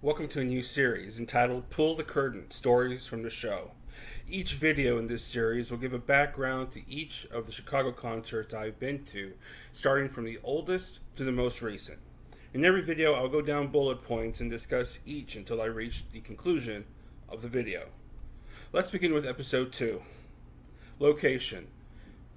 Welcome to a new series entitled Pull the Curtain Stories from the Show. Each video in this series will give a background to each of the Chicago concerts I've been to, starting from the oldest to the most recent. In every video, I'll go down bullet points and discuss each until I reach the conclusion of the video. Let's begin with episode 2. Location.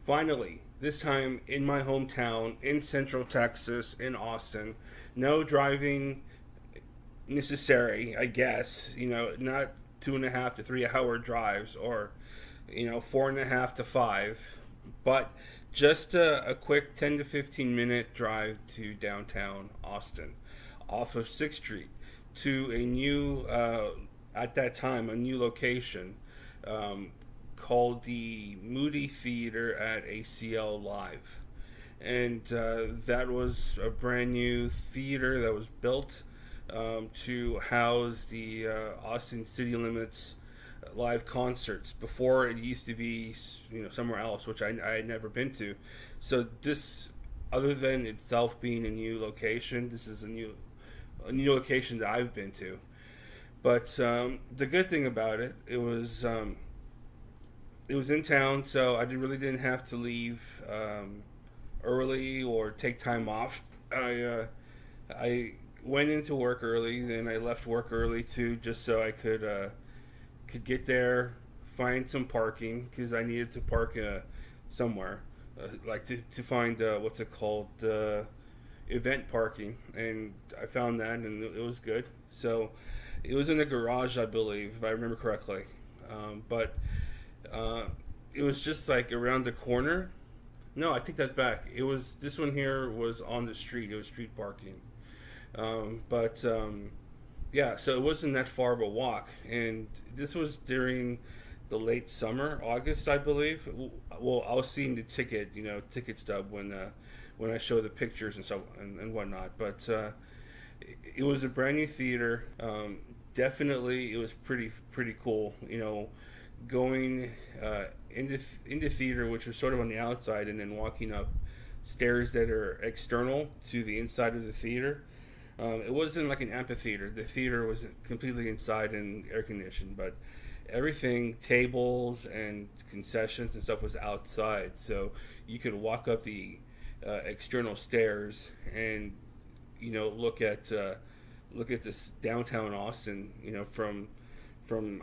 Finally, this time in my hometown, in Central Texas, in Austin. No driving necessary, I guess. Not 2.5 to 3 hour drives, or 4.5 to 5, but just a quick 10 to 15 minute drive to downtown Austin, off of 6th Street, to a new, at that time, a new location called the Moody Theater at ACL Live. And that was a brand new theater that was built to house the Austin City Limits live concerts. Before, it used to be somewhere else, which I had never been to. So this, other than itself being a new location, this is a new location that I've been to. But the good thing about it, it was in town, so I really didn't have to leave early or take time off. I went into work early, then I left work early too, just so I could get there, find some parking, because I needed to park somewhere, like to find what's it called, event parking, and I found that, and it was good. So it was in the garage, I believe, if I remember correctly, but it was just like around the corner. No, I take that back. This one here was on the street. It was street parking. Yeah, so it wasn't that far of a walk, and this was during the late summer, August, I believe. Well, I was seeing the ticket stub when I show the pictures and so and whatnot. But it was a brand new theater. Definitely, it was pretty cool. Going into theater, which was sort of on the outside, and then walking up stairs that are external to the inside of the theater. It wasn't like an amphitheater. The theater was completely inside and air conditioned, but everything, tables and concessions and stuff, was outside. So you could walk up the external stairs and look at this downtown Austin, from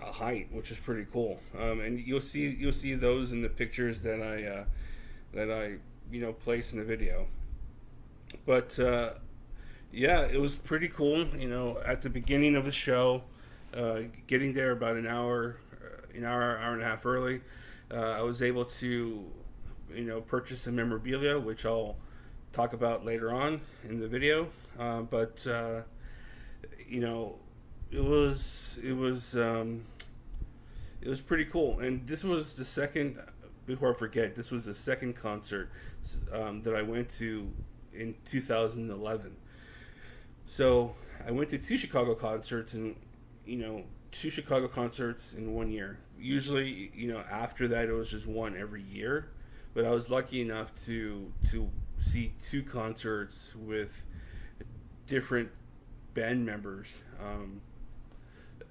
a height, which is pretty cool. And you'll see those in the pictures that I place in the video. But yeah, it was pretty cool. At the beginning of the show, getting there about an hour and a half early, I was able to, purchase some memorabilia, which I'll talk about later on in the video. But it was pretty cool. And this was the second. Before I forget, this was the second concert that I went to in 2011. So I went to two Chicago concerts in 1 year. Usually, after that, it was just one every year. But I was lucky enough to see two concerts with different band members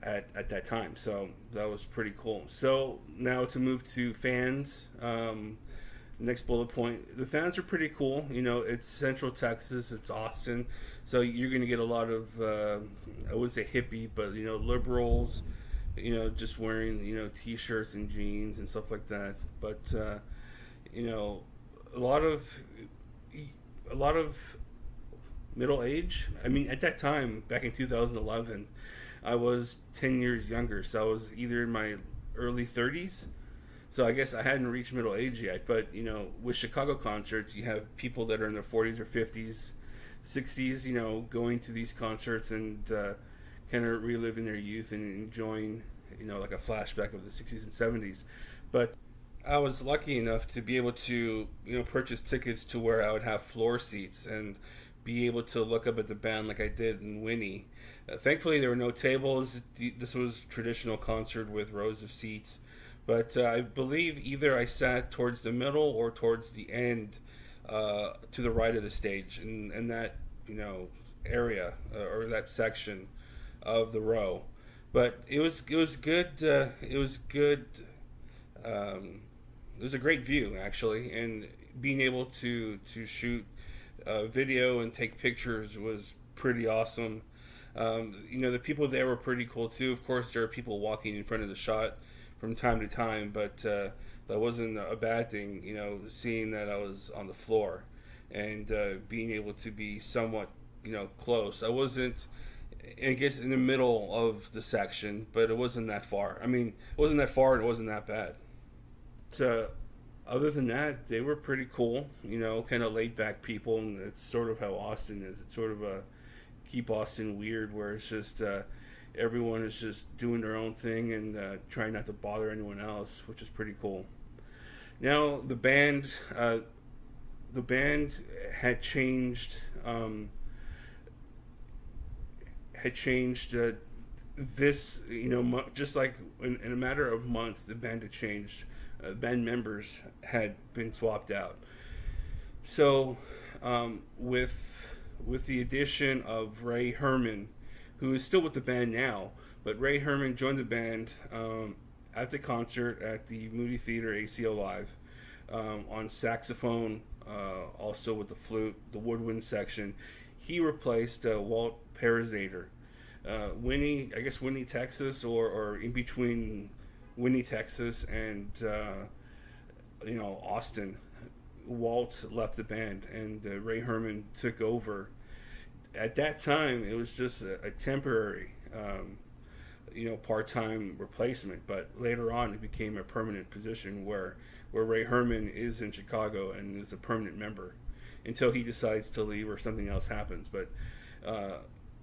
at that time. So that was pretty cool. So now to move to fans. Next bullet point, the fans are pretty cool. It's Central Texas, it's Austin, so you're going to get a lot of, I wouldn't say hippie, but, liberals, just wearing, t-shirts and jeans and stuff like that. But, a lot of middle age. I mean, at that time, back in 2011, I was 10 years younger, so I was either in my early 30s. So I guess I hadn't reached middle age yet, but with Chicago concerts, you have people that are in their 40s or 50s, 60s, going to these concerts and kind of reliving their youth and enjoying, like a flashback of the 60s and 70s. But I was lucky enough to be able to, purchase tickets to where I would have floor seats and be able to look up at the band like I did in Winnie. Thankfully, there were no tables. This was traditional concert with rows of seats. But I believe either I sat towards the middle or towards the end, to the right of the stage, and that area or that section of the row. But it was good. It was good. It was a great view, actually, and being able to shoot video and take pictures was pretty awesome. The people there were pretty cool too. Of course, there are people walking in front of the shot from time to time, but that wasn't a bad thing. Seeing that I was on the floor and being able to be somewhat, close. I wasn't, I guess, in the middle of the section, but it wasn't that far. I mean, it wasn't that far and it wasn't that bad. Other than that, they were pretty cool, kind of laid back people, and it's sort of how Austin is. It's sort of a keep Austin weird, where it's just everyone is just doing their own thing and trying not to bother anyone else, which is pretty cool. Now the band had changed. This, just like in a matter of months, the band had changed. Band members had been swapped out. So, with the addition of Ray Herman, who is still with the band now, but Ray Herman joined the band at the concert at the Moody Theater ACO Live on saxophone, also with the flute, the woodwind section. He replaced Walt parazaider. Winnie, Texas, or in between Winnie, Texas, and Austin. Walt left the band, and Ray Herman took over. At that time, it was just a temporary, part-time replacement. But later on, it became a permanent position where Ray Herman is in Chicago and is a permanent member until he decides to leave or something else happens. But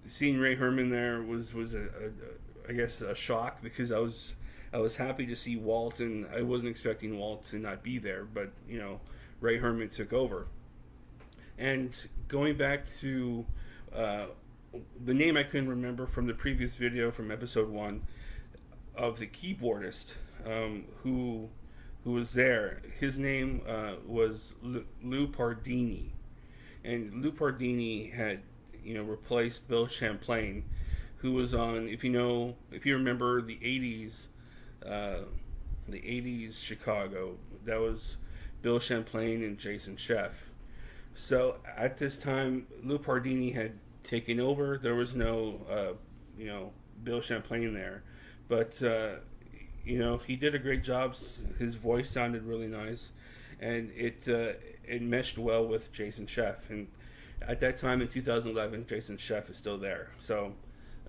seeing Ray Herman there was I guess a shock, because I was happy to see Walt, and I wasn't expecting Walt to not be there, but Ray Herman took over. And going back to the name I couldn't remember from the previous video from episode 1 of the keyboardist who was there, his name was Lou Pardini, and Lou Pardini had replaced Bill Champlain, who was on, if you remember the 80s Chicago, that was Bill Champlain and Jason Sheff. So at this time, Lou Pardini had taken over. There was no, Bill Champlain there, but he did a great job. His voice sounded really nice, and it meshed well with Jason Sheff. And at that time in 2011, Jason Sheff is still there. So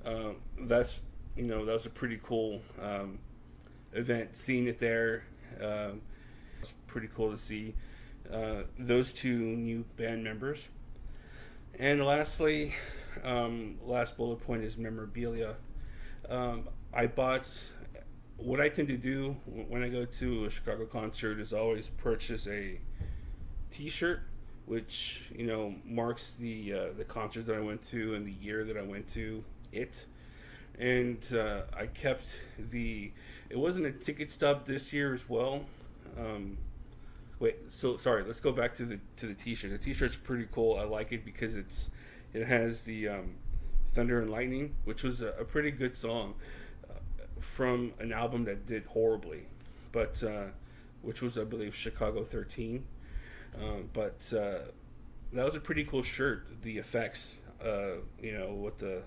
that was a pretty cool event. Seeing it there, it was pretty cool to see those two new band members. And lastly, last bullet point is memorabilia. I bought, what I tend to do when I go to a Chicago concert is always purchase a t-shirt, which marks the concert that I went to and the year that I went to it. And I kept it wasn't a ticket stub this year as well. Let's go back to the t-shirt. The t-shirt's pretty cool. I like it because it has the Thunder and Lightning, which was a pretty good song from an album that did horribly, but which was, I believe, Chicago 13. But that was a pretty cool shirt. The effects, with the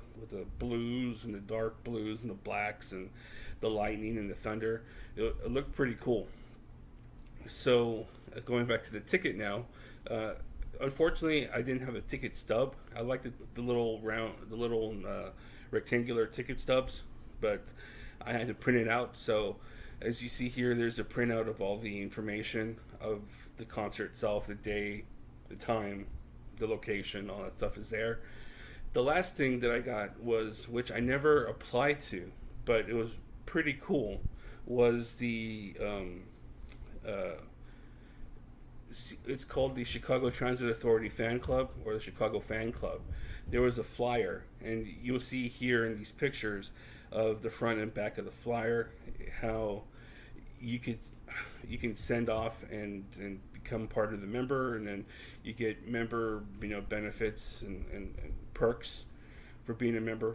blues and the dark blues and the blacks and the lightning and the thunder, it looked pretty cool. So going back to the ticket now, unfortunately I didn't have a ticket stub. I liked the little rectangular ticket stubs, but I had to print it out. So as you see here, there's a printout of all the information of the concert itself, the day, the time, the location, all that stuff is there. The last thing that I got was, which I never applied to, but it was pretty cool, was the it's called the Chicago Transit Authority Fan Club, or the Chicago Fan Club. There was a flyer, and you'll see here in these pictures of the front and back of the flyer how you can send off and become part of the member, and then you get member benefits and perks for being a member.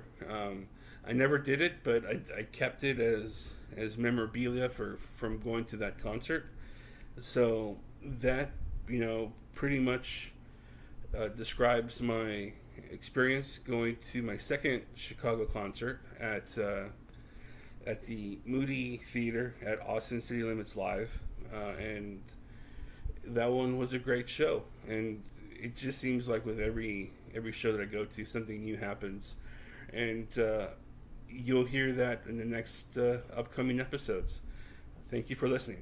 I never did it, but I kept it as memorabilia from going to that concert. So that, pretty much describes my experience going to my second Chicago concert at the Moody Theater at Austin City Limits Live, and that one was a great show. And it just seems like with every show that I go to, something new happens, and you'll hear that in the next upcoming episodes. Thank you for listening.